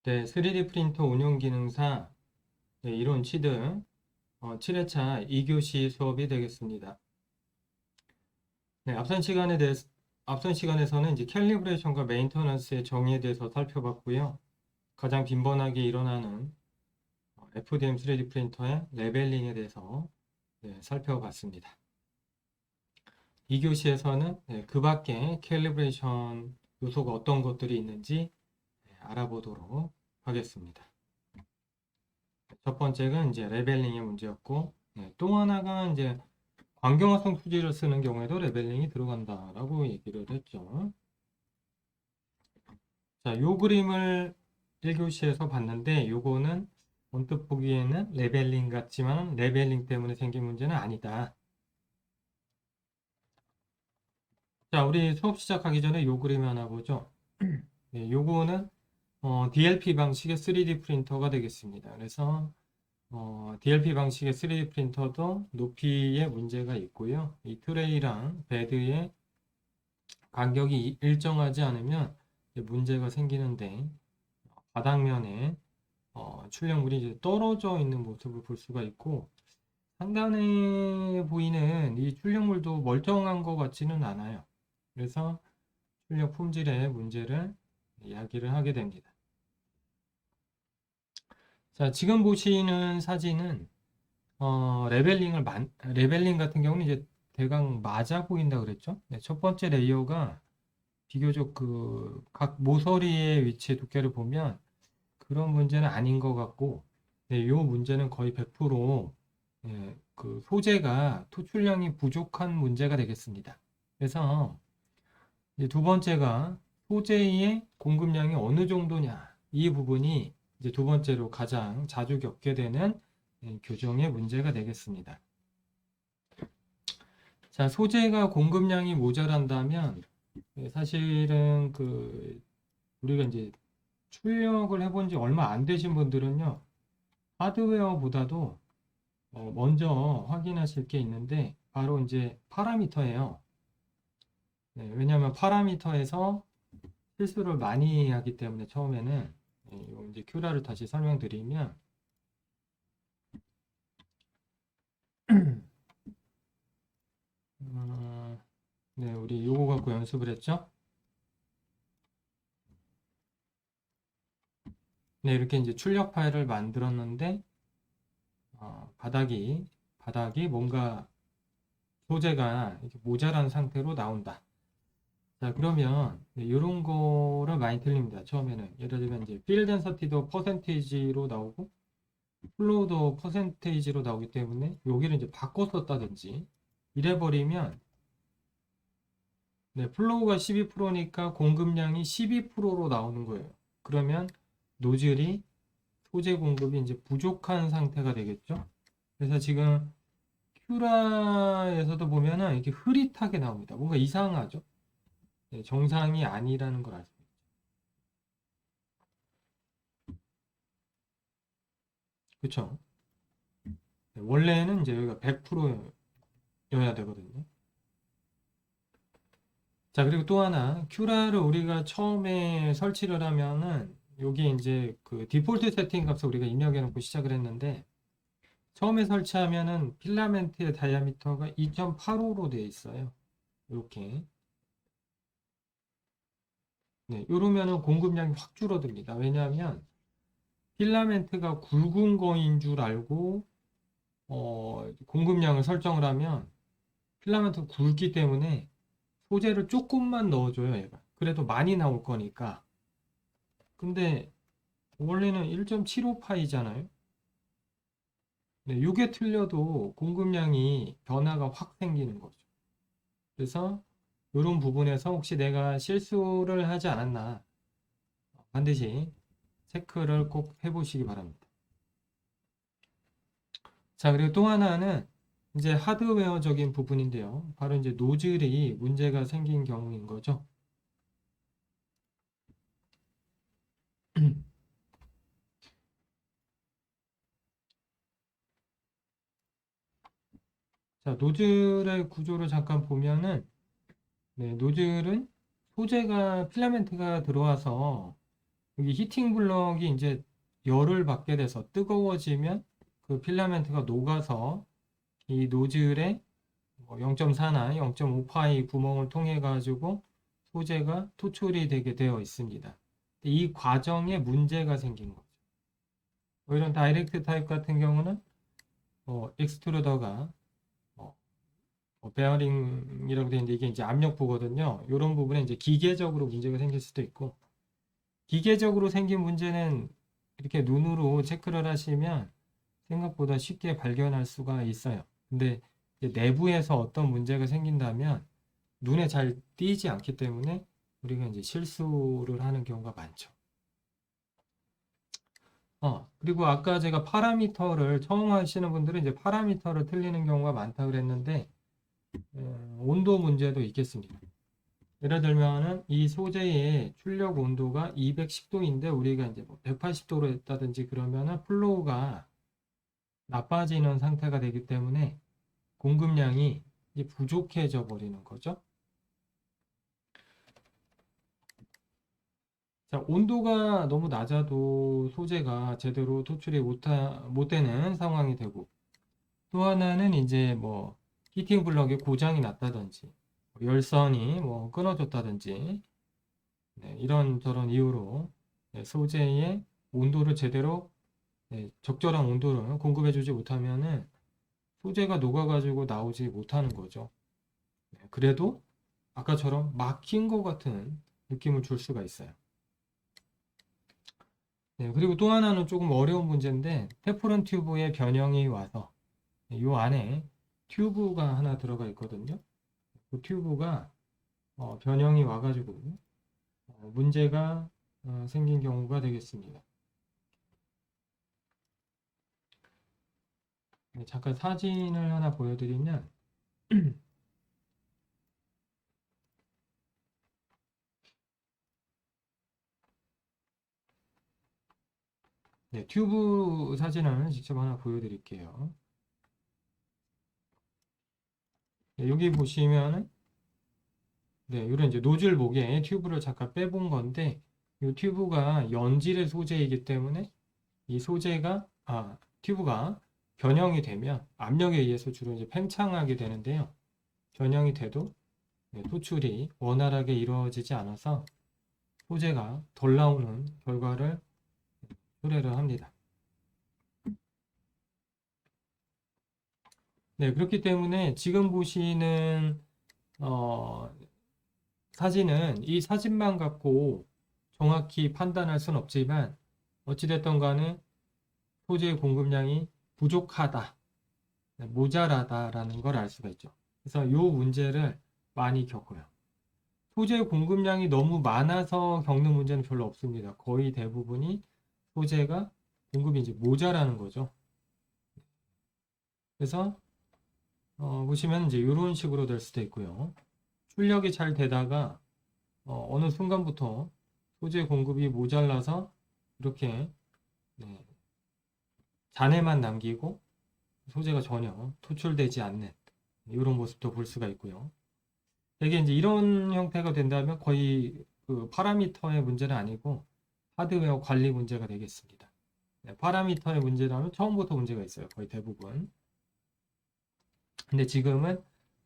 네, 3D 프린터 운용 기능사 네, 이론 취득 7회차 2교시 수업이 되겠습니다. 네, 앞선 시간에서는 이제 캘리브레이션과 메인터넌스의 정의에 대해서 살펴봤고요. 가장 빈번하게 일어나는 FDM 3D 프린터의 레벨링에 대해서 살펴봤습니다. 2교시에서는 그 밖에 캘리브레이션 요소가 어떤 것들이 있는지 알아보도록 하겠습니다. 첫 번째가 이제 레벨링의 문제였고, 또 하나가 이제 광경화성 수지를 쓰는 경우에도 레벨링이 들어간다라고 얘기를 했죠. 자, 요 그림을 1교시에서 봤는데, 요거는 언뜻 보기에는 레벨링 같지만 레벨링 때문에 생긴 문제는 아니다. 자, 우리 수업 시작하기 전에 요 그림 하나 보죠. 네, 요거는 DLP 방식의 3D 프린터가 되겠습니다. 그래서 DLP 방식의 3D 프린터도 높이에 문제가 있고요. 이 트레이랑 베드의 간격이 일정하지 않으면 문제가 생기는데 바닥면에 출력물이 이제 떨어져 있는 모습을 볼 수가 있고 상단에 보이는 이 출력물도 멀쩡한 것 같지는 않아요. 그래서 출력 품질의 문제를 이야기를 하게 됩니다. 자, 지금 보시는 사진은 레벨링 같은 경우는 이제 대강 맞아 보인다 그랬죠? 네, 첫 번째 레이어가 비교적 그 각 모서리의 위치의 두께를 보면 그런 문제는 아닌 것 같고, 네, 요 문제는 거의 100% 그 소재가 토출량이 부족한 문제가 되겠습니다. 그래서 이제 두 번째가 소재의 공급량이 어느 정도냐, 이 부분이 이제 두 번째로 가장 자주 겪게 되는 교정의 문제가 되겠습니다. 자, 소재가 공급량이 모자란다면 사실은 그 우리가 이제 출력을 해본 지 얼마 안 되신 분들은요, 하드웨어보다도 먼저 확인하실 게 있는데, 바로 이제 파라미터예요. 네, 왜냐하면 파라미터에서 실수를 많이 하기 때문에 처음에는 요 이제 큐라를 다시 설명드리면, 네, 우리 요거 갖고 연습을 했죠? 네, 이렇게 이제 출력 파일을 만들었는데, 바닥이 뭔가 소재가 이렇게 모자란 상태로 나온다. 자, 그러면 이런 거를 많이 틀립니다. 처음에는 예를 들면 이제 필 덴서티도 퍼센테이지로 나오고 플로우도 퍼센테이지로 나오기 때문에 여기를 이제 바꿔 썼다든지 이래 버리면 플로우가 12%니까 공급량이 12%로 나오는 거예요. 그러면 노즐이 소재 공급이 이제 부족한 상태가 되겠죠. 그래서 지금 큐라에서도 보면은 이렇게 흐릿하게 나옵니다. 뭔가 이상하죠. 정상이 아니라는 걸 알 수 있죠. 그렇죠. 원래는 이제 여기가 100%여야 되거든요. 자, 그리고 또 하나, 큐라를 우리가 처음에 설치를 하면은 여기 이제 그 디폴트 세팅 값을 우리가 입력해 놓고 시작을 했는데 처음에 설치하면은 필라멘트의 다이아미터가 2.85로 되어 있어요. 이렇게. 네, 이러면은 공급량이 확 줄어듭니다. 왜냐하면 필라멘트가 굵은 거인 줄 알고 공급량을 설정을 하면 필라멘트가 굵기 때문에 소재를 조금만 넣어줘요, 얘가. 그래도 많이 나올 거니까. 근데 원래는 1.75파이잖아요. 네, 이게 틀려도 공급량이 변화가 확 생기는 거죠. 그래서 이런 부분에서 혹시 내가 실수를 하지 않았나 반드시 체크를 꼭 해보시기 바랍니다. 자, 그리고 또 하나는 이제 하드웨어적인 부분인데요. 바로 이제 노즐이 문제가 생긴 경우인 거죠. 자, 노즐의 구조를 잠깐 보면은 노즐은 소재가 필라멘트가 들어와서 여기 히팅 블럭이 이제 열을 받게 돼서 뜨거워지면 그 필라멘트가 녹아서 이 노즐에 0.4나 0.5파이 구멍을 통해 가지고 소재가 토출이 되게 되어 있습니다. 이 과정에 문제가 생긴 거죠. 이런 다이렉트 타입 같은 경우는 익스트루더가 베어링이라고 되어 있는데 이게 이제 압력부거든요. 이런 부분에 이제 기계적으로 문제가 생길 수도 있고, 기계적으로 생긴 문제는 이렇게 눈으로 체크를 하시면 생각보다 쉽게 발견할 수가 있어요. 근데 내부에서 어떤 문제가 생긴다면 눈에 잘 띄지 않기 때문에 우리가 이제 실수를 하는 경우가 많죠. 그리고 아까 제가 파라미터를 처음 하시는 분들은 이제 파라미터를 틀리는 경우가 많다 그랬는데, 온도 문제도 있겠습니다. 예를 들면은 이 소재의 출력 온도가 210도인데 우리가 이제 180도로 했다든지 그러면은 플로우가 나빠지는 상태가 되기 때문에 공급량이 이제 부족해져 버리는 거죠. 자, 온도가 너무 낮아도 소재가 제대로 토출이 못 되는 상황이 되고, 또 하나는 이제 히팅 블럭에 고장이 났다든지 열선이 끊어졌다든지, 네, 이런저런 이유로 소재의 온도를 제대로, 적절한 온도를 공급해 주지 못하면은 소재가 녹아가지고 나오지 못하는 거죠. 그래도 아까처럼 막힌 것 같은 느낌을 줄 수가 있어요. 네, 그리고 또 하나는 조금 어려운 문제인데, 테프론 튜브에 변형이 와서 이 안에 튜브가 하나 들어가 있거든요. 그 튜브가 변형이 와가지고 문제가 생긴 경우가 되겠습니다. 네, 잠깐 사진을 하나 보여드리면, 네, 튜브 사진을 직접 하나 보여드릴게요. 네, 여기 보시면은, 네, 이런 이제 노즐 목에 튜브를 잠깐 빼본 건데, 이 튜브가 연질의 소재이기 때문에 이 소재가, 튜브가 변형이 되면 압력에 의해서 주로 이제 팽창하게 되는데요. 변형이 돼도 토출이 원활하게 이루어지지 않아서 소재가 덜 나오는 결과를 초래를 합니다. 네, 그렇기 때문에 지금 보시는 사진은 이 사진만 갖고 정확히 판단할 수는 없지만 어찌됐든 간에 소재의 공급량이 부족하다, 모자라다라는 걸 알 수가 있죠. 그래서 이 문제를 많이 겪어요. 소재 공급량이 너무 많아서 겪는 문제는 별로 없습니다. 거의 대부분이 소재가 공급이 이제 모자라는 거죠. 그래서 보시면 이제 이런 식으로 될 수도 있고요. 출력이 잘 되다가 어느 순간부터 소재 공급이 모자라서 이렇게, 네, 잔해만 남기고 소재가 전혀 토출되지 않는 이런 모습도 볼 수가 있고요. 이게 이제 이런 형태가 된다면 거의 그 파라미터의 문제는 아니고 하드웨어 관리 문제가 되겠습니다. 네, 파라미터의 문제라면 처음부터 문제가 있어요. 거의 대부분. 근데 지금은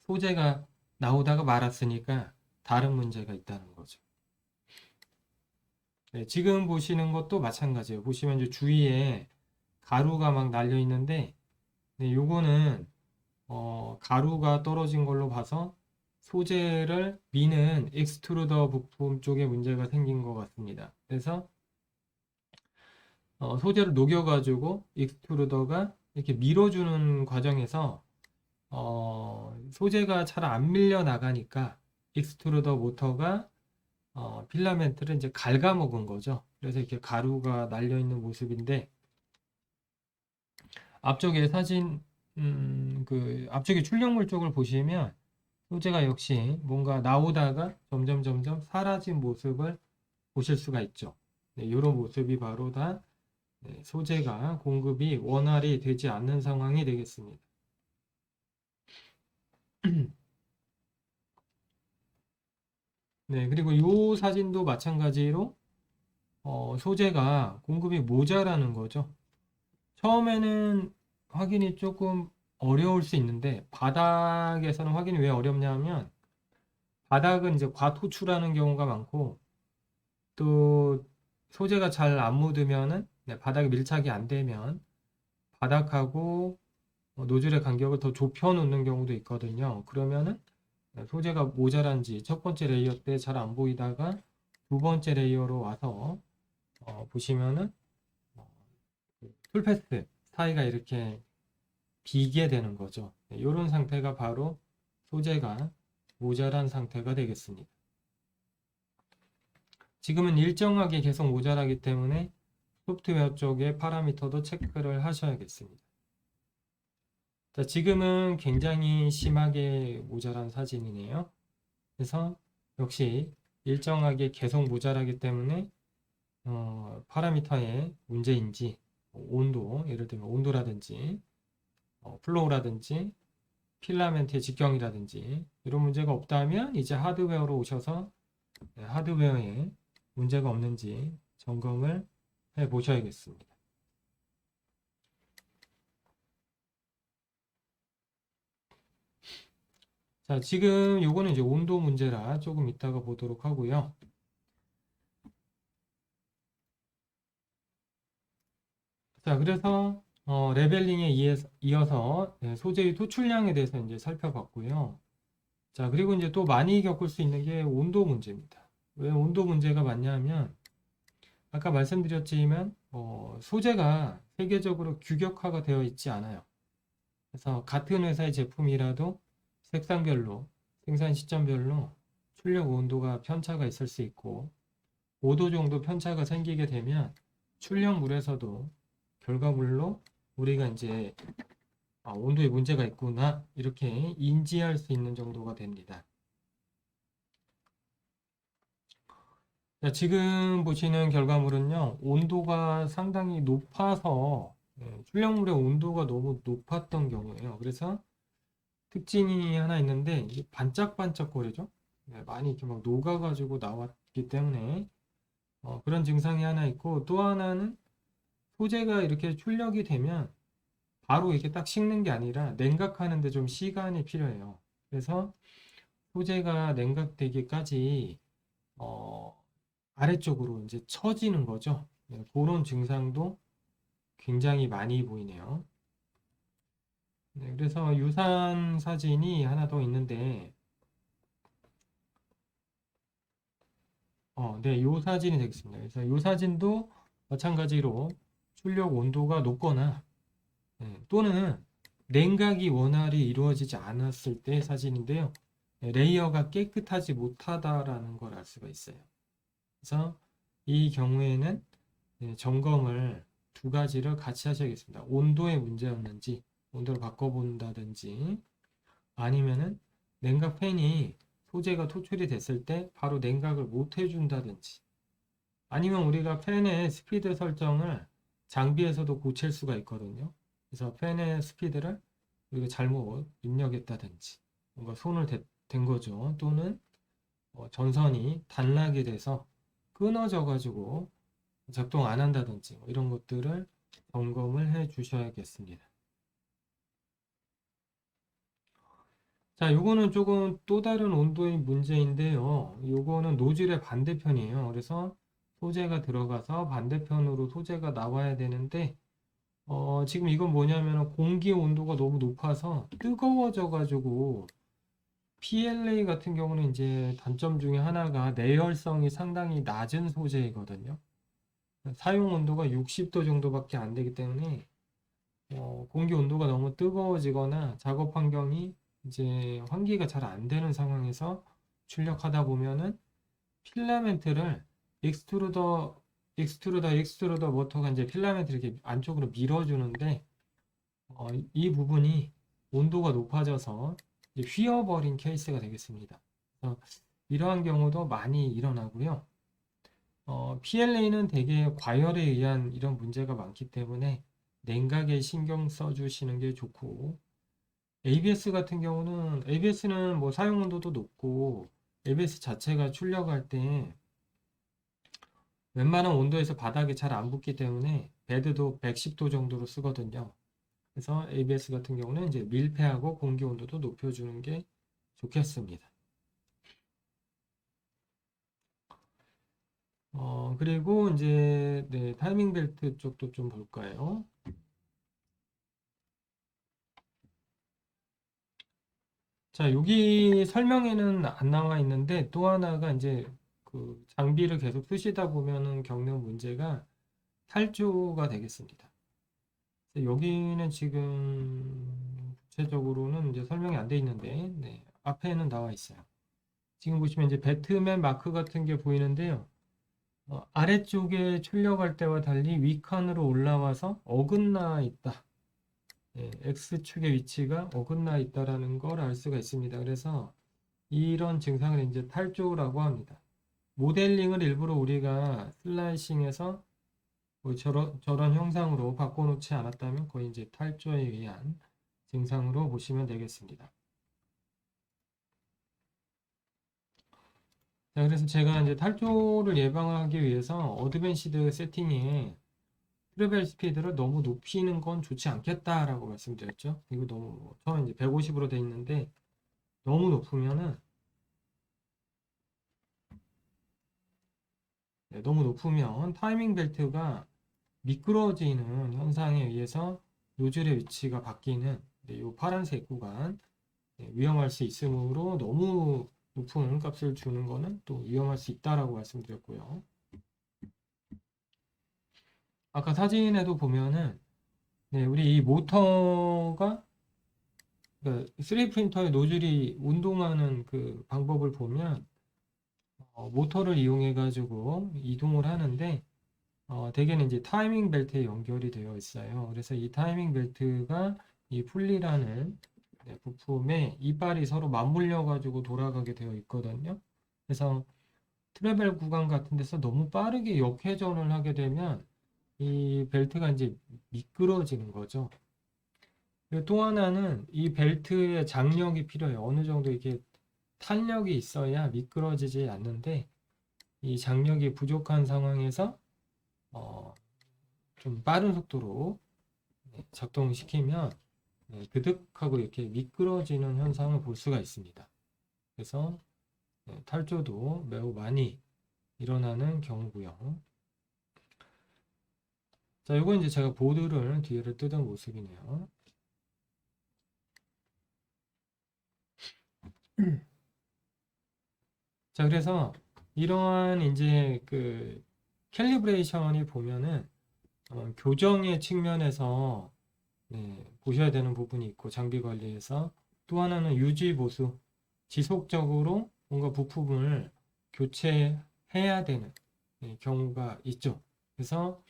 소재가 나오다가 말았으니까 다른 문제가 있다는 거죠. 네, 지금 보시는 것도 마찬가지예요. 보시면 이제 주위에 가루가 막 날려 있는데, 네, 요거는 가루가 떨어진 걸로 봐서 소재를 미는 익스트루더 부품 쪽에 문제가 생긴 것 같습니다. 그래서 소재를 녹여가지고 익스트루더가 이렇게 밀어주는 과정에서 소재가 잘 안 밀려 나가니까 익스트루더 모터가 필라멘트를 이제 갉아먹은 거죠. 그래서 이렇게 가루가 날려 있는 모습인데, 앞쪽에 사진, 그 앞쪽에 출력물 쪽을 보시면 소재가 역시 뭔가 나오다가 점점 사라진 모습을 보실 수가 있죠. 네, 이런 모습이 바로 다 소재가 공급이 원활히 되지 않는 상황이 되겠습니다. 네, 그리고 이 사진도 마찬가지로 소재가 공급이 모자라는 거죠. 처음에는 확인이 조금 어려울 수 있는데 바닥에서는 확인이 왜 어렵냐면 바닥은 이제 과토출하는 경우가 많고 또 소재가 잘 안 묻으면은 바닥에 밀착이 안 되면 바닥하고 노즐의 간격을 더 좁혀 놓는 경우도 있거든요. 그러면은 소재가 모자란지 첫 번째 레이어 때 잘 안 보이다가 두 번째 레이어로 와서 보시면은 풀패스 사이가 이렇게 비게 되는 거죠. 이런 상태가 바로 소재가 모자란 상태가 되겠습니다. 지금은 일정하게 계속 모자라기 때문에 소프트웨어 쪽에 파라미터도 체크를 하셔야겠습니다. 자, 지금은 굉장히 심하게 모자란 사진이네요. 그래서 역시 일정하게 계속 모자라기 때문에 파라미터의 문제인지 온도, 예를 들면 온도라든지 플로우라든지 필라멘트의 직경이라든지 이런 문제가 없다면 이제 하드웨어로 오셔서 하드웨어에 문제가 없는지 점검을 해 보셔야겠습니다. 자, 지금 요거는 이제 온도 문제라 조금 이따가 보도록 하고요. 자, 그래서 레벨링에 이어서 소재의 토출량에 대해서 이제 살펴봤고요. 자, 그리고 이제 또 많이 겪을 수 있는 게 온도 문제입니다. 왜 온도 문제가 많냐면 아까 말씀드렸지만 소재가 세계적으로 규격화가 되어 있지 않아요. 그래서 같은 회사의 제품이라도 색상별로 생산 시점별로 출력 온도가 편차가 있을 수 있고 5도 정도 편차가 생기게 되면 출력물에서도 결과물로 우리가 이제 온도에 문제가 있구나 이렇게 인지할 수 있는 정도가 됩니다. 자, 지금 보시는 결과물은요, 온도가 상당히 높아서 출력물의 온도가 너무 높았던 경우예요. 그래서 특징이 하나 있는데 이게 반짝반짝거리죠. 많이 이렇게 막 녹아가지고 나왔기 때문에 그런 증상이 하나 있고 또 하나는 소재가 이렇게 출력이 되면 바로 이렇게 딱 식는 게 아니라 냉각하는데 좀 시간이 필요해요. 그래서 소재가 냉각되기까지 아래쪽으로 이제 처지는 거죠. 그런 증상도 굉장히 많이 보이네요. 그래서 유사한 사진이 하나 더 있는데, 네, 요 사진이 되겠습니다. 그래서 요 사진도 마찬가지로 출력 온도가 높거나 또는 냉각이 원활히 이루어지지 않았을 때 사진인데요. 레이어가 깨끗하지 못하다라는 걸 알 수가 있어요. 그래서 이 경우에는 점검을 두 가지를 같이 하셔야겠습니다. 온도의 문제였는지 온도를 바꿔본다든지 아니면은 냉각 팬이 소재가 토출이 됐을 때 바로 냉각을 못 해준다든지 아니면 우리가 팬의 스피드 설정을 장비에서도 고칠 수가 있거든요. 그래서 팬의 스피드를 우리가 잘못 입력했다든지 뭔가 손을 댄 거죠. 또는 전선이 단락이 돼서 끊어져 가지고 작동 안 한다든지 이런 것들을 점검을 해 주셔야겠습니다. 자, 요거는 조금 또 다른 온도의 문제인데요. 요거는 노즐의 반대편이에요. 그래서 소재가 들어가서 반대편으로 소재가 나와야 되는데 지금 이건 뭐냐면 공기 온도가 너무 높아서 뜨거워져 가지고 PLA 같은 경우는 이제 단점 중에 하나가 내열성이 상당히 낮은 소재이거든요. 사용 온도가 60도 정도밖에 안 되기 때문에 공기 온도가 너무 뜨거워지거나 작업 환경이 이제 환기가 잘 안 되는 상황에서 출력하다 보면은 필라멘트를 익스트루더 모터가 이제 필라멘트를 이렇게 안쪽으로 밀어주는데 이 부분이 온도가 높아져서 이제 휘어버린 케이스가 되겠습니다. 그래서 이러한 경우도 많이 일어나고요. PLA는 대개 과열에 의한 이런 문제가 많기 때문에 냉각에 신경 써주시는 게 좋고 ABS 같은 경우는 ABS는 뭐 사용 온도도 높고 ABS 자체가 출력할 때 웬만한 온도에서 바닥에 잘 안 붙기 때문에 베드도 110도 정도로 쓰거든요. 그래서 ABS 같은 경우는 이제 밀폐하고 공기 온도도 높여주는 게 좋겠습니다. 그리고 이제 네, 타이밍 벨트 쪽도 좀 볼까요? 자, 여기 설명에는 안 나와 있는데 또 하나가 이제 그 장비를 계속 쓰시다 보면은 겪는 문제가 탈조가 되겠습니다. 여기는 지금 구체적으로는 이제 설명이 안 돼 있는데 네, 앞에는 나와 있어요. 지금 보시면 이제 배트맨 마크 같은 게 보이는데요. 아래쪽에 출력할 때와 달리 위칸으로 올라와서 어긋나 있다. 예, X축의 위치가 어긋나 있다라는 걸 알 수가 있습니다. 그래서 이런 증상을 이제 탈조라고 합니다. 모델링을 일부러 우리가 슬라이싱해서 뭐 저런 형상으로 바꿔놓지 않았다면 거의 이제 탈조에 의한 증상으로 보시면 되겠습니다. 자, 그래서 제가 이제 탈조를 예방하기 위해서 어드밴시드 세팅에 트래벨 스피드를 너무 높이는 건 좋지 않겠다라고 말씀드렸죠. 이거 너무 처음에 이제 150으로 돼 있는데 너무 높으면은 네, 너무 높으면 타이밍 벨트가 미끄러지는 현상에 의해서 노즐의 위치가 바뀌는 이 파란색 구간 위험할 수 있으므로 너무 높은 값을 주는 거는 또 위험할 수 있다라고 말씀드렸고요. 아까 사진에도 보면은 네, 우리 이 모터가 그러니까 3D 프린터의 노즐이 운동하는 그 방법을 보면 모터를 이용해 가지고 이동을 하는데 대개는 이제 타이밍 벨트에 연결이 되어 있어요. 그래서 이 타이밍 벨트가 이 풀리라는 네, 부품에 이빨이 서로 맞물려 가지고 돌아가게 되어 있거든요. 그래서 트래벨 구간 같은 데서 너무 빠르게 역회전을 하게 되면 이 벨트가 이제 미끄러지는 거죠. 그리고 또 하나는 이 벨트의 장력이 필요해요. 어느 정도 이렇게 탄력이 있어야 미끄러지지 않는데 이 장력이 부족한 상황에서 어, 좀 빠른 속도로 작동시키면 드득하고 이렇게 미끄러지는 현상을 볼 수가 있습니다. 그래서 탈조도 매우 많이 일어나는 경우고요. 자, 이건 이제 제가 보드를 뒤를 뜯은 모습이네요. 자, 그래서 이러한 이제 그 캘리브레이션이 보면은 교정의 측면에서 보셔야 되는 부분이 있고 장비 관리에서 또 하나는 유지 보수 지속적으로 뭔가 부품을 교체해야 되는 경우가 있죠. 그래서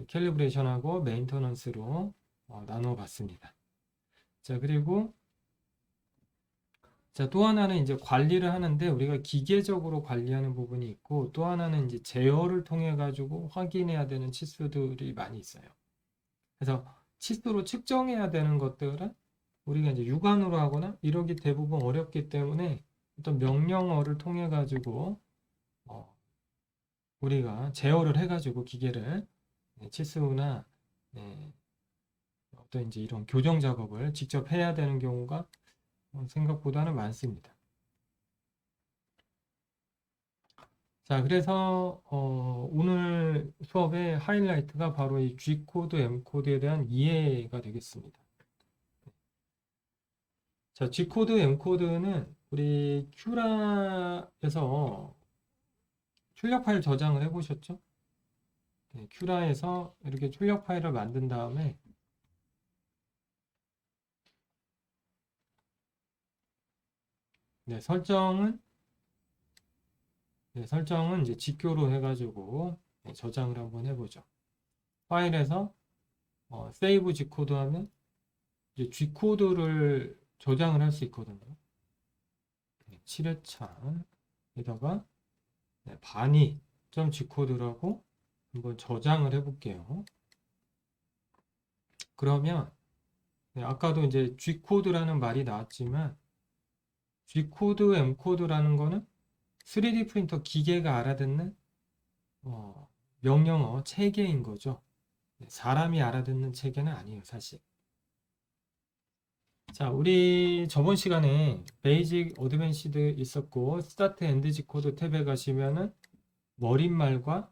캘리브레이션하고 메인터넌스로 나눠 봤습니다. 자, 그리고 자, 또 하나는 이제 관리를 하는데 우리가 기계적으로 관리하는 부분이 있고 또 하나는 이제 제어를 통해 가지고 확인해야 되는 치수들이 많이 있어요. 그래서 치수로 측정해야 되는 것들은 우리가 이제 육안으로 하거나 이러기 대부분 어렵기 때문에 어떤 명령어를 통해 가지고 우리가 제어를 해 가지고 기계를 치수나 어떤 이제 이런 교정 작업을 직접 해야 되는 경우가 생각보다는 많습니다. 자, 그래서 오늘 수업의 하이라이트가 바로 이 G코드, M코드에 대한 이해가 되겠습니다. 자, G코드, M코드는 우리 큐라에서 출력 파일 저장을 해보셨죠? 네, 큐라에서 이렇게 출력 파일을 만든 다음에 네, 설정은 이제 G표로 해가지고 저장을 한번 해보죠. 파일에서 세이브 G코드 하면 이제 G코드를 저장을 할 수 있거든요. 7회차에다가 바니 G코드라고 한번 저장을 해볼게요. 그러면 아까도 이제 G코드라는 말이 나왔지만 G코드, M코드라는 거는 3D 프린터 기계가 알아듣는 명령어 체계인 거죠. 사람이 알아듣는 체계는 아니에요, 사실. 자, 우리 저번 시간에 베이직 어드밴시드 있었고 스타트 엔드 G코드 탭에 가시면은 머릿말과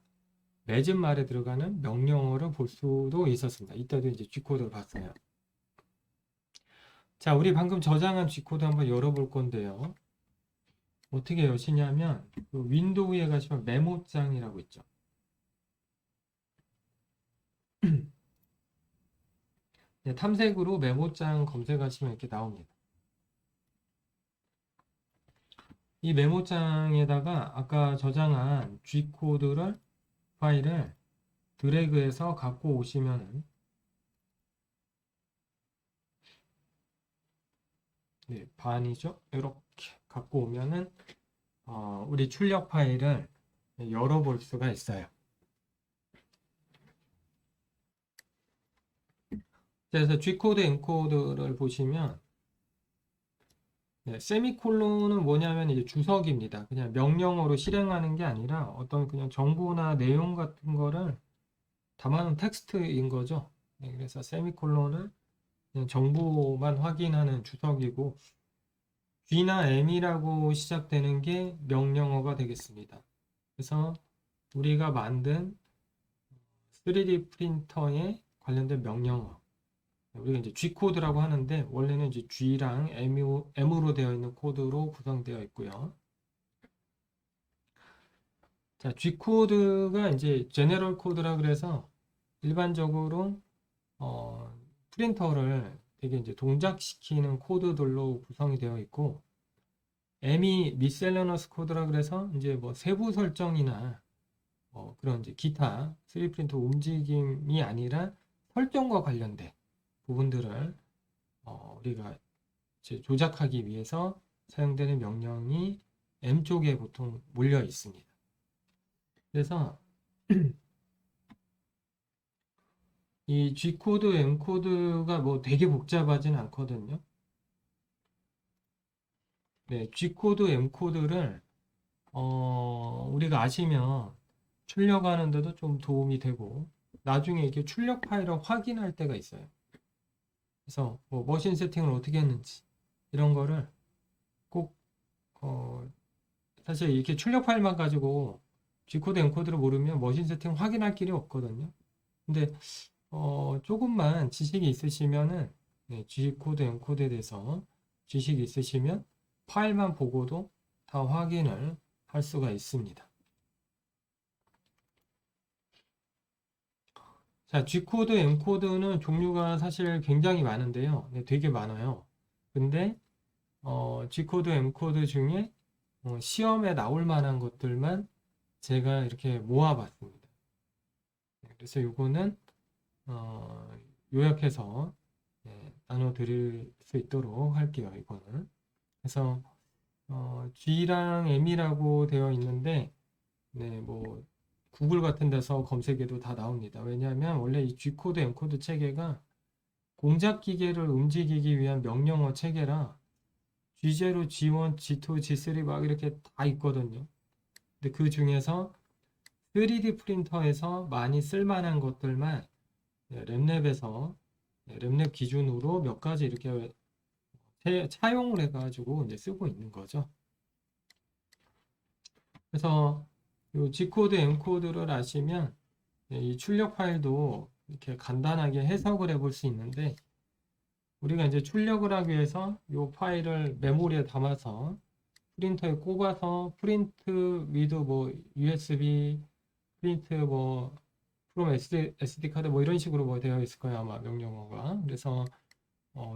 맺은 말에 들어가는 명령어를 볼 수도 있었습니다. 이때도 이제 G코드를 봤어요. 자, 우리 방금 저장한 G코드 한번 열어볼 건데요. 어떻게 여시냐면 그 윈도우에 가시면 메모장이라고 있죠. 네, 탐색으로 메모장 검색하시면 이렇게 나옵니다. 이 메모장에다가 아까 저장한 G코드를 파일을 드래그해서 갖고 오시면 네, 반이죠. 이렇게 갖고 오면은 우리 출력 파일을 열어볼 수가 있어요. 그래서 G코드, M코드를 보시면 네, 세미콜론은 뭐냐면 이제 주석입니다. 그냥 명령어로 실행하는 게 아니라 어떤 그냥 정보나 내용 같은 거를 담아놓은 텍스트인 거죠. 네, 그래서 세미콜론은 그냥 정보만 확인하는 주석이고 G나 M이라고 시작되는 게 명령어가 되겠습니다. 그래서 우리가 만든 3D 프린터에 관련된 명령어 우리가 이제 G코드라고 하는데 원래는 이제 G랑 M으로 되어 있는 코드로 구성되어 있고요. 자, G코드가 이제 제너럴 코드라 그래서 일반적으로 프린터를 되게 이제 동작시키는 코드들로 구성이 되어 있고 M이 미셀러너스 코드라 그래서 이제 뭐 세부 설정이나 그런 이제 기타 3D 프린터 움직임이 아니라 설정과 관련된 부분들을 우리가 이제 조작하기 위해서 사용되는 명령이 M 쪽에 보통 몰려 있습니다. 그래서 이 G코드, M코드가 뭐 되게 복잡하진 않거든요. 네, G코드, M코드를 우리가 아시면 출력하는데도 좀 도움이 되고 나중에 이렇게 출력 파일을 확인할 때가 있어요. 그래서 뭐 머신 세팅을 어떻게 했는지 이런 거를 꼭 사실 이렇게 출력 파일만 가지고 G코드, M코드를 모르면 머신 세팅 확인할 길이 없거든요. 근데 조금만 지식이 있으시면은 네, G코드, M코드에 대해서 지식이 있으시면 파일만 보고도 다 확인을 할 수가 있습니다. 자, G코드, M코드는 종류가 사실 굉장히 많은데요. 네, 되게 많아요. 근데 G코드, M코드 중에 시험에 나올 만한 것들만 제가 이렇게 모아봤습니다. 네, 그래서 이거는 요약해서 나눠드릴 수 있도록 할게요. 이거는. 그래서 G랑 M이라고 되어 있는데 네, 뭐 구글 같은 데서 검색해도 다 나옵니다. 왜냐하면 원래 이 G코드, M코드 체계가 공작 기계를 움직이기 위한 명령어 체계라 G0, G1, G2, G3 막 이렇게 다 있거든요. 근데 그 중에서 3D 프린터에서 많이 쓸만한 것들만 랩랩에서 랩랩 기준으로 몇 가지 이렇게 차용을 해가지고 이제 쓰고 있는 거죠. 그래서 이 G코드, M코드를 아시면 이 출력 파일도 이렇게 간단하게 해석을 해볼 수 있는데 우리가 이제 출력을 하기 위해서 이 파일을 메모리에 담아서 프린터에 꼽아서 프린트 위드 뭐 USB 프린트 뭐 프롬 SD 카드 뭐 이런 식으로 뭐 되어 있을 거예요 아마 명령어가. 그래서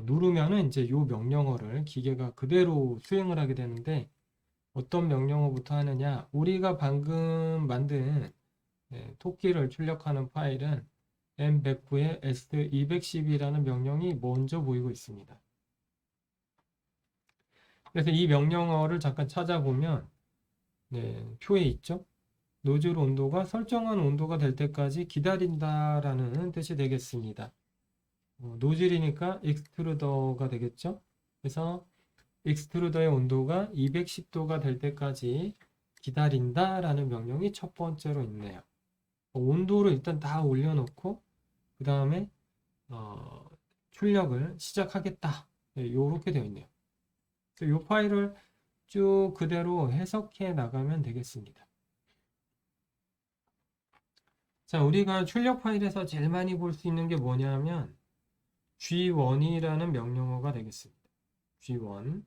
누르면은 이제 이 명령어를 기계가 그대로 수행을 하게 되는데 어떤 명령어부터 하느냐 우리가 방금 만든 토끼를 출력하는 파일은 M109에 S210이라는 명령이 먼저 보이고 있습니다. 그래서 이 명령어를 잠깐 찾아보면 표에 있죠. 노즐 온도가 설정한 온도가 될 때까지 기다린다라는 뜻이 되겠습니다. 노즐이니까 익스트루더가 되겠죠. 그래서 익스트루더의 온도가 210도가 될 때까지 기다린다 라는 명령이 첫 번째로 있네요. 온도를 일단 다 올려놓고 그 다음에 출력을 시작하겠다. 이렇게 되어 있네요. 이 파일을 쭉 그대로 해석해 나가면 되겠습니다. 자, 우리가 출력 파일에서 제일 많이 볼 수 있는 게 뭐냐면 G1이라는 명령어가 되겠습니다. G1,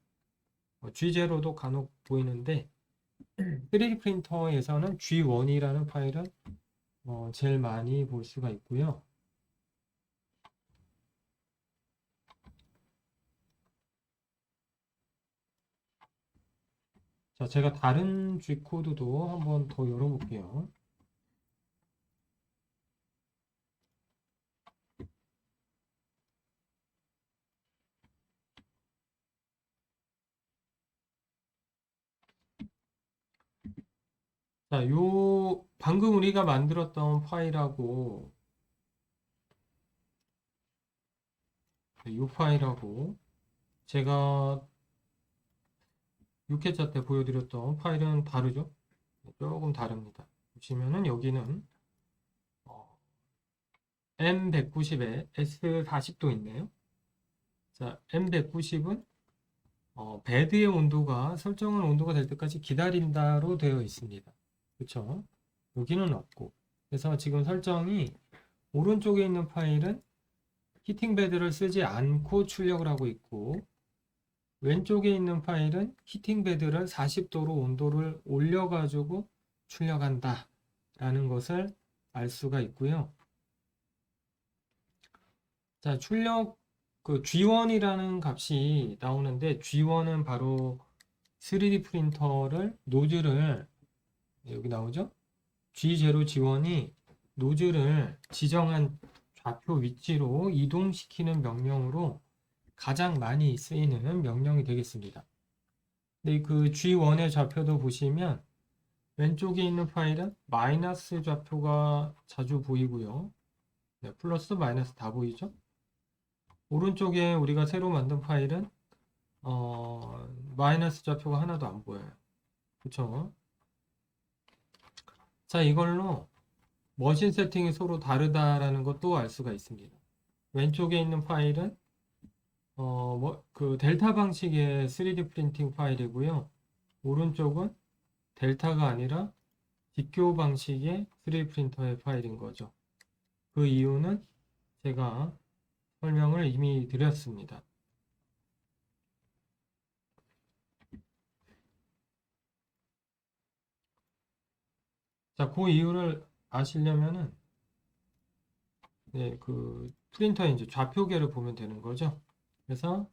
G0도 간혹 보이는데 3D 프린터에서는 G1이라는 파일을 제일 많이 볼 수가 있고요. 자, 제가 다른 G코드도 한번 더 열어볼게요. 자, 방금 우리가 만들었던 파일하고 이 파일하고 제가 6회차 때 보여드렸던 파일은 다르죠? 조금 다릅니다. 보시면은 여기는 M190에 S40도 있네요. 자, M190은 베드의 온도가 설정한 온도가 될 때까지 기다린다로 되어 있습니다. 그쵸? 여기는 없고. 그래서 지금 설정이 오른쪽에 있는 파일은 히팅 베드를 쓰지 않고 출력을 하고 있고, 왼쪽에 있는 파일은 히팅 베드를 40도로 온도를 올려가지고 출력한다 라는 것을 알 수가 있고요. 자, 출력 그 G1이라는 값이 나오는데 G1은 바로 3D 프린터를 노즐을 여기 나오죠? G0, G1이 노즐을 지정한 좌표 위치로 이동시키는 명령으로 가장 많이 쓰이는 명령이 되겠습니다. 근데 그 G1의 좌표도 보시면 왼쪽에 있는 파일은 마이너스 좌표가 자주 보이고요. 네, 플러스 마이너스 다 보이죠? 오른쪽에 우리가 새로 만든 파일은 마이너스 좌표가 하나도 안 보여요. 그쵸? 자, 이걸로 머신 세팅이 서로 다르다라는 것도 알 수가 있습니다. 왼쪽에 있는 파일은 그 델타 방식의 3D 프린팅 파일이고요. 오른쪽은 델타가 아니라 뒷교 방식의 3D 프린터의 파일인 거죠. 그 이유는 제가 설명을 이미 드렸습니다. 자, 그 이유를 아시려면은 네, 그 프린터의 이제 좌표계를 보면 되는 거죠. 그래서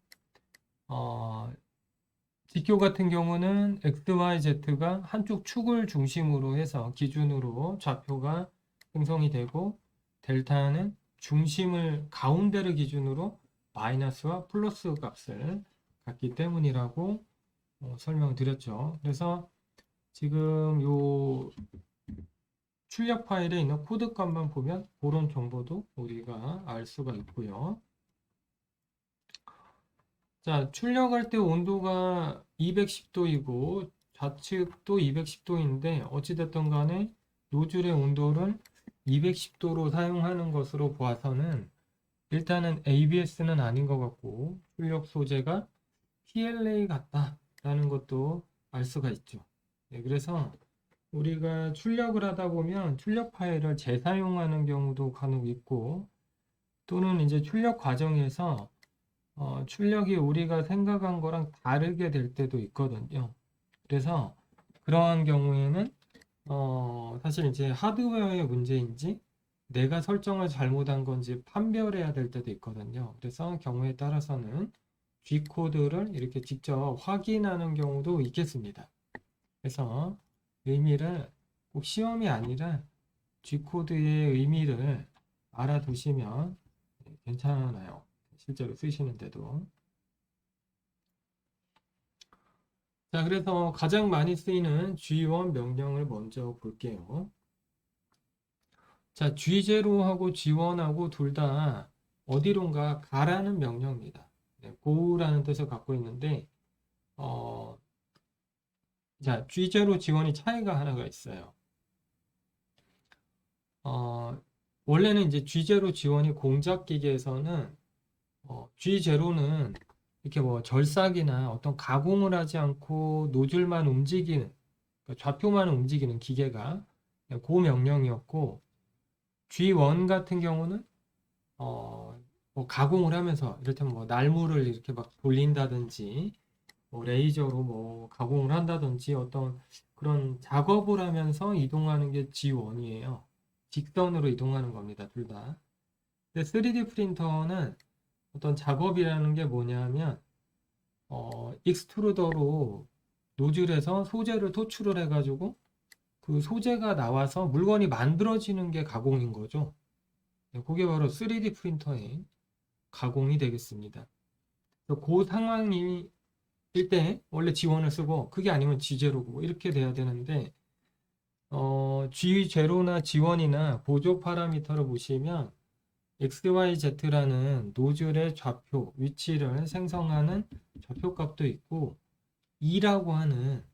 뒷교 같은 경우는 X, Y, Z가 한쪽 축을 중심으로 해서 기준으로 좌표가 생성이 되고 델타는 중심을 가운데를 기준으로 마이너스와 플러스 값을 갖기 때문이라고 설명드렸죠. 그래서 지금 요 출력 파일에 있는 코드 값만 보면 그런 정보도 우리가 알 수가 있고요. 자, 출력할 때 온도가 210도이고 좌측도 210도인데 어찌됐든 간에 노즐의 온도를 210도로 사용하는 것으로 보아서는 일단은 ABS는 아닌 것 같고 출력 소재가 PLA 같다라는 것도 알 수가 있죠. 네, 그래서 우리가 출력을 하다 보면 출력 파일을 재사용하는 경우도 간혹 있고 또는 이제 출력 과정에서 출력이 우리가 생각한 거랑 다르게 될 때도 있거든요. 그래서 그러한 경우에는 사실 이제 하드웨어의 문제인지 내가 설정을 잘못한 건지 판별해야 될 때도 있거든요. 그래서 경우에 따라서는 G코드를 이렇게 직접 확인하는 경우도 있겠습니다. 그래서 의미를 꼭 시험이 아니라 G코드의 의미를 알아두시면 괜찮아요. 실제로 쓰시는데도. 자, 그래서 가장 많이 쓰이는 G1 명령을 먼저 볼게요. 자, G0하고 G1하고 둘 다 어디론가 가라는 명령입니다. 네, go라는 뜻을 갖고 있는데 자, G0 지원이 차이가 하나가 있어요. 원래는 이제 G0 지원이 공작 기계에서는 G0는 이렇게 뭐 절삭이나 어떤 가공을 하지 않고 노즐만 움직이는, 그러니까 좌표만 움직이는 기계가 그 명령이었고, G1 같은 경우는 뭐 가공을 하면서 이를테면 뭐 날물을 이렇게 막 돌린다든지 뭐 레이저로 뭐 가공을 한다든지 어떤 그런 작업을 하면서 이동하는 게 G1이에요. 직선으로 이동하는 겁니다, 둘 다. 근데 3D 프린터는 어떤 작업이라는 게 뭐냐면 익스트루더로 노즐에서 소재를 토출을 해가지고 그 소재가 나와서 물건이 만들어지는 게 가공인 거죠. 네, 그게 바로 3D 프린터의 가공이 되겠습니다. 그 상황일 때 원래 지원을 쓰고 그게 아니면 G0고 이렇게 돼야 되는데 G0나 G1이나 보조 파라미터를 보시면 XYZ라는 노즐의 좌표, 위치를 생성하는 좌표값도 있고 E라고 하는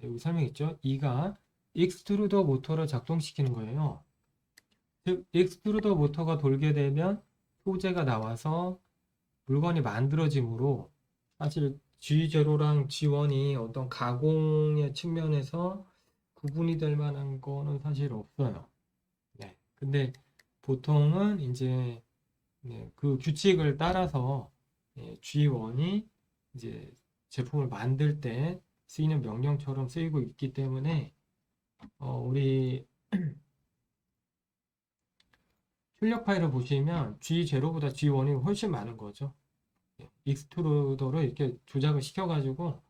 여기 설명있죠? E가 익스트루더 모터를 작동시키는 거예요. 즉 익스트루더 모터가 돌게 되면 소재가 나와서 물건이 만들어지므로 사실 G0랑 G1이 어떤 가공의 측면에서 구분이 될 만한 거는 사실 없어요. 네. 근데 보통은 이제 네, 그 규칙을 따라서 G1이 이제 제품을 만들 때 쓰이는 명령처럼 쓰이고 있기 때문에 우리 출력 파일을 보시면 G0보다 G1이 훨씬 많은 거죠. 익스트루더로 이렇게 조작을 시켜가지고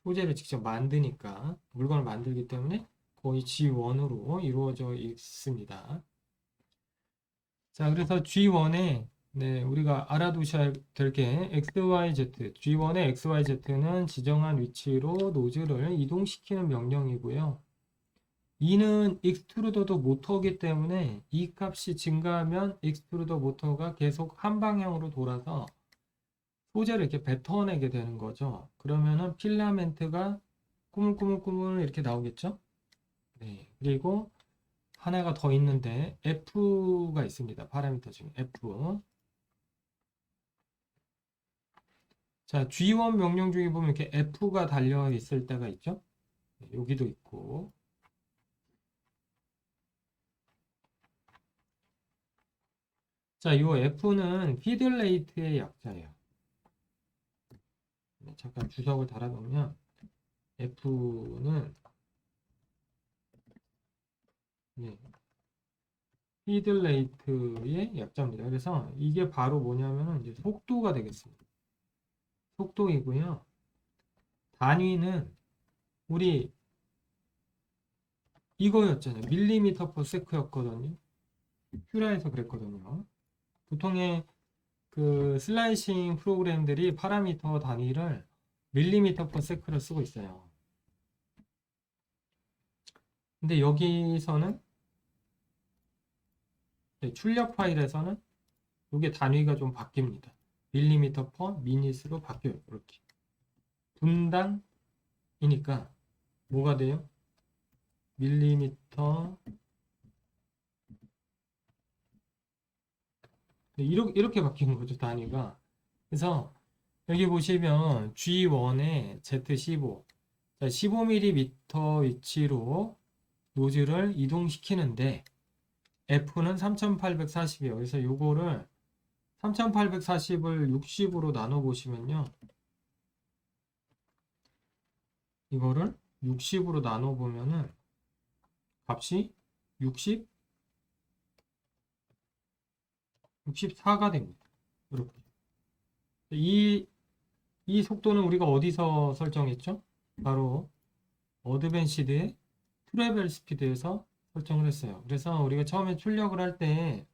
소재를 직접 만드니까 물건을 만들기 때문에 거의 G1으로 이루어져 있습니다. 자, 그래서 G1에 우리가 알아두셔야 될 게 XYZ, G1의 XYZ는 지정한 위치로 노즐을 이동시키는 명령이고요. 이는 익스트루더도 모터이기 때문에 이 값이 증가하면 익스트루더 모터가 계속 한 방향으로 돌아서 소재를 이렇게 뱉어내게 되는 거죠. 그러면은 필라멘트가 꾸물꾸물꾸물 이렇게 나오겠죠? 네. 그리고 하나가 더 있는데 F가 있습니다. 파라미터 중에 F. 자, G1 명령 중에 보면 이렇게 F가 달려 있을 때가 있죠? 네, 여기도 있고. 자, 이 F는 피들레이트의 약자예요. 네, 잠깐 주석을 달아놓으면 F는 네, 피들레이트의 약자입니다. 그래서 이게 바로 뭐냐면은 이제 속도가 되겠습니다. 속도이고요. 단위는 우리 이거였잖아요. 밀리미터 퍼 세크였거든요. 큐라에서 그랬거든요. 보통의 그 슬라이싱 프로그램들이 파라미터 단위를 밀리미터 퍼 세크를 쓰고 있어요. 근데 여기서는 출력 파일에서는 이게 단위가 좀 바뀝니다. 밀리미터 퍼 미닛으로 바뀌어요. 이렇게 분당이니까 뭐가 돼요? 밀리미터 이렇게 바뀌는 거죠. 단위가. 그래서 여기 보시면 G1에 Z15 15mm 위치로 노즐을 이동시키는데 F는 3840이에요. 그래서 요거를 3840을 60으로 나눠 보시면요. 이거를 60으로 나눠 보면은 값이 60, 64가 됩니다. 이렇게. 이 속도는 우리가 어디서 설정했죠? 바로 어드밴시드의 트래벨 스피드에서 설정을 했어요. 그래서 우리가 처음에 출력을 할 때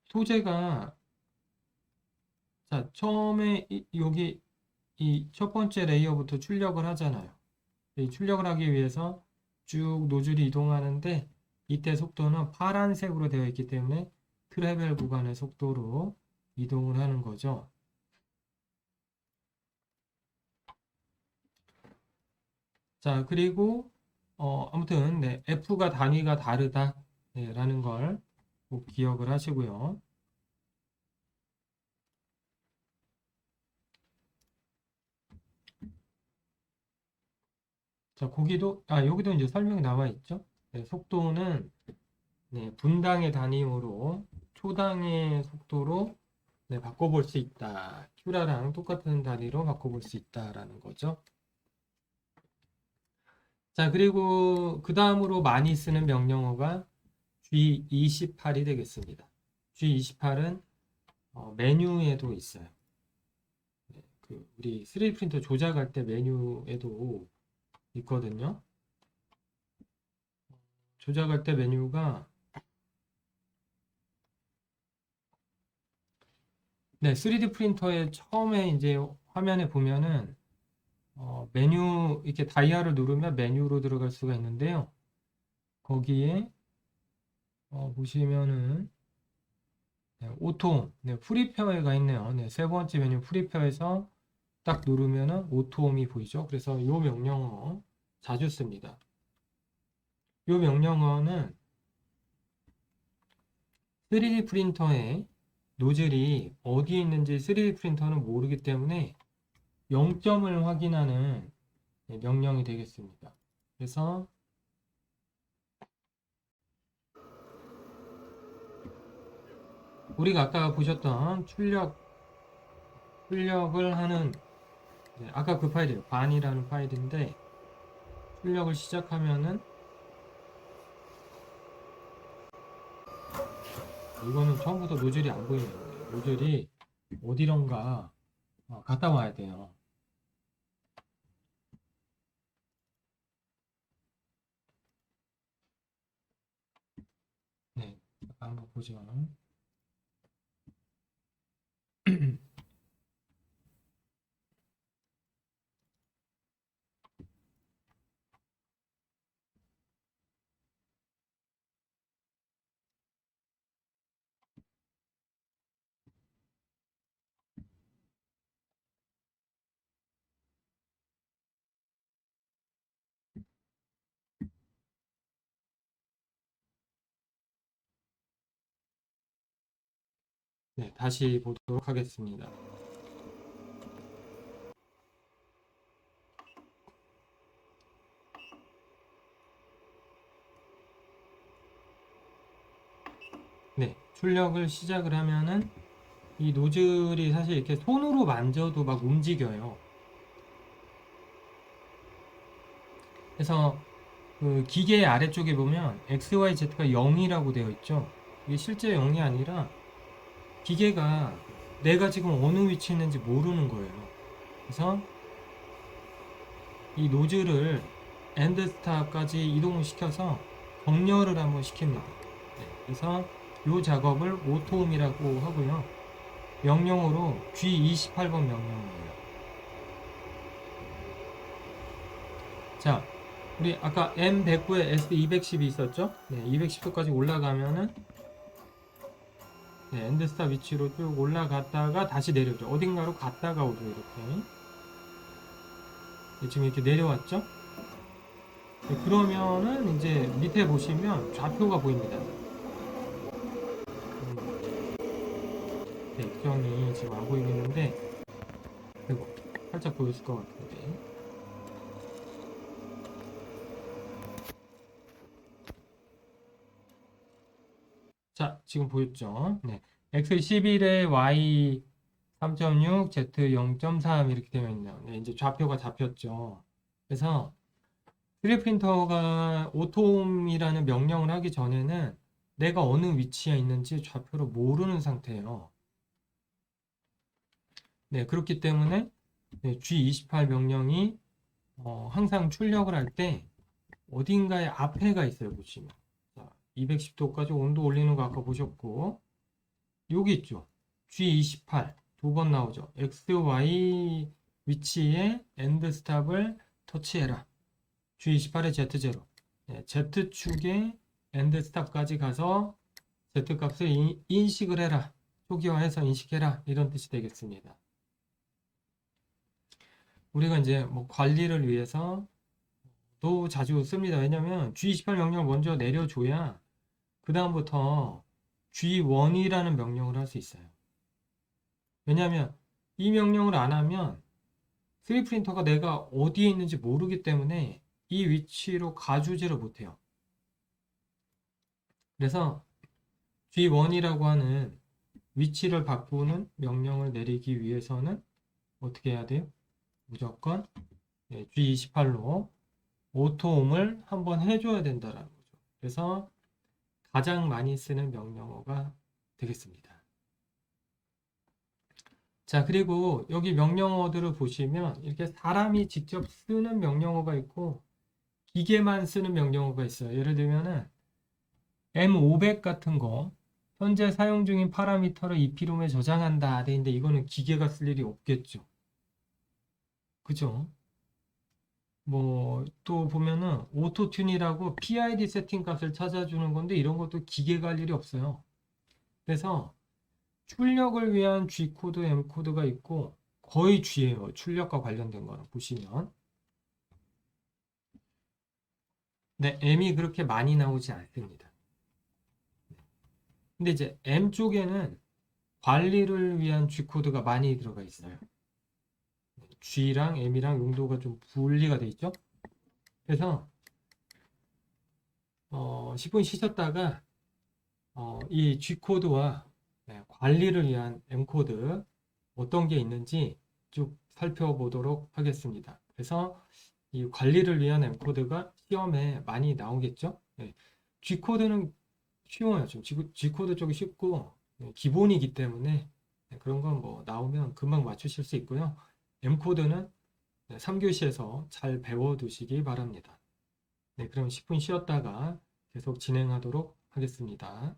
소재가 자 처음에 여기 이 첫 번째 레이어부터 출력을 하잖아요. 이 출력을 하기 위해서 쭉 노즐이 이동하는데 이때 속도는 파란색으로 되어 있기 때문에 트래벨 구간의 속도로 이동을 하는 거죠. 자, 그리고 아무튼 네, F가 단위가 다르다 네, 라는 걸 꼭 기억을 하시고요. 자, 여기도 이제 설명이 나와 있죠. 네, 속도는 네, 분당의 단위로 초당의 속도로 네, 바꿔볼 수 있다. 큐라랑 똑같은 단위로 바꿔볼 수 있다라는 거죠. 자, 그리고 그 다음으로 많이 쓰는 명령어가 G28이 되겠습니다. G28은 메뉴에도 있어요. 네, 우리 3D 프린터 조작할 때 메뉴에도 있거든요. 조작할 때 메뉴가 네, 3D 프린터에 처음에 이제 화면에 보면은 메뉴 이렇게 다이아를 누르면 메뉴로 들어갈 수가 있는데요. 거기에 보시면은 네, 오토 네, 프리페어에 가 있네요. 네, 세 번째 메뉴 프리페어에서 딱 누르면은 오토홈이 보이죠. 그래서 이 명령어 자주 씁니다. 이 명령어는 3D 프린터에 노즐이 어디에 있는지 3D 프린터는 모르기 때문에 0점을 확인하는 네, 명령이 되겠습니다. 그래서 우리가 아까 보셨던 출력을 하는 네, 아까 그 파일이에요. 반이라는 파일인데 출력을 시작하면은 이거는 처음부터 노즐이 안 보이네요. 노즐이 어디론가 갔다 와야 돼요. 네, 잠깐 한번 보죠. 네, 다시 보도록 하겠습니다. 네, 출력을 시작을 하면은 이 노즐이 사실 이렇게 손으로 만져도 막 움직여요. 그래서 그 기계 아래쪽에 보면 XYZ가 0이라고 되어 있죠. 이게 실제 0이 아니라 기계가 내가 지금 어느 위치에 있는지 모르는 거예요. 그래서 이 노즐을 엔드 스탑까지 이동을 시켜서 정렬을 한번 시킵니다. 네, 그래서 이 작업을 오토홈이라고 하고요. 명령어로 G28번 명령어예요. 자, 우리 아까 M109에 S210이 있었죠? 네, 210도까지 올라가면은 네, 엔드 스탑 위치로 쭉 올라갔다가 다시 내려오죠. 어딘가로 갔다가 오죠, 이렇게. 네, 지금 이렇게 내려왔죠? 네, 그러면은 이제 밑에 보시면 좌표가 보입니다. 네, 액정이 지금 안 보이겠는데, 그리고 살짝 보였을 것 같은데. 자, 지금 보였죠? 네. X 11에 Y 3.6, Z 0.3 이렇게 되어 있네요. 네, 이제 좌표가 잡혔죠. 그래서 3D 프린터가 오토홈이라는 명령을 하기 전에는 내가 어느 위치에 있는지 좌표를 모르는 상태예요. 네, 그렇기 때문에 네, G28 명령이 항상 출력을 할 때 어딘가에 앞에가 있어요. 보시면. 자, 210도까지 온도 올리는 거 아까 보셨고 여기 있죠. G28 두 번 나오죠. X, Y 위치에 엔드 스탑을 터치해라. G28에 Z0. 네, Z축에 엔드 스탑까지 가서 Z 값을 인식을 해라. 초기화해서 인식해라. 이런 뜻이 되겠습니다. 우리가 이제 뭐 관리를 위해서 또 자주 씁니다. 왜냐면 G28 명령을 먼저 내려줘야 그 다음부터 G1이라는 명령을 할 수 있어요. 왜냐하면 이 명령을 안 하면 3D 프린터가 내가 어디에 있는지 모르기 때문에 이 위치로 가주지를 못해요. 그래서 G1이라고 하는 위치를 바꾸는 명령을 내리기 위해서는 어떻게 해야 돼요? 무조건 G28로 오토홈을 한번 해줘야 된다라는 거죠. 그래서 가장 많이 쓰는 명령어가 되겠습니다. 자, 그리고 여기 명령어들을 보시면 이렇게 사람이 직접 쓰는 명령어가 있고 기계만 쓰는 명령어가 있어요. 예를 들면은 M500 같은 거 현재 사용 중인 파라미터를 EP롬에 저장한다 돼 있는데 이거는 기계가 쓸 일이 없겠죠. 그죠? 뭐 또 보면은 오토튠이라고 PID 세팅 값을 찾아주는 건데 이런 것도 기계가 할 일이 없어요. 그래서 출력을 위한 G코드, M코드가 있고 거의 G예요. 출력과 관련된 거는 보시면. 근데 M이 그렇게 많이 나오지 않습니다. 근데 이제 M 쪽에는 관리를 위한 G코드가 많이 들어가 있어요. G랑 M이랑 용도가 좀 분리가 돼 있죠. 그래서 10분 쉬셨다가 이 G코드와 관리를 위한 M코드 어떤 게 있는지 쭉 살펴보도록 하겠습니다. 그래서 이 관리를 위한 M코드가 시험에 많이 나오겠죠. G코드는 쉬워요. 좀 G코드 쪽이 쉽고 기본이기 때문에 그런 건 뭐 나오면 금방 맞추실 수 있고요. M코드는 3교시에서 잘 배워두시기 바랍니다. 네, 그럼 10분 쉬었다가 계속 진행하도록 하겠습니다.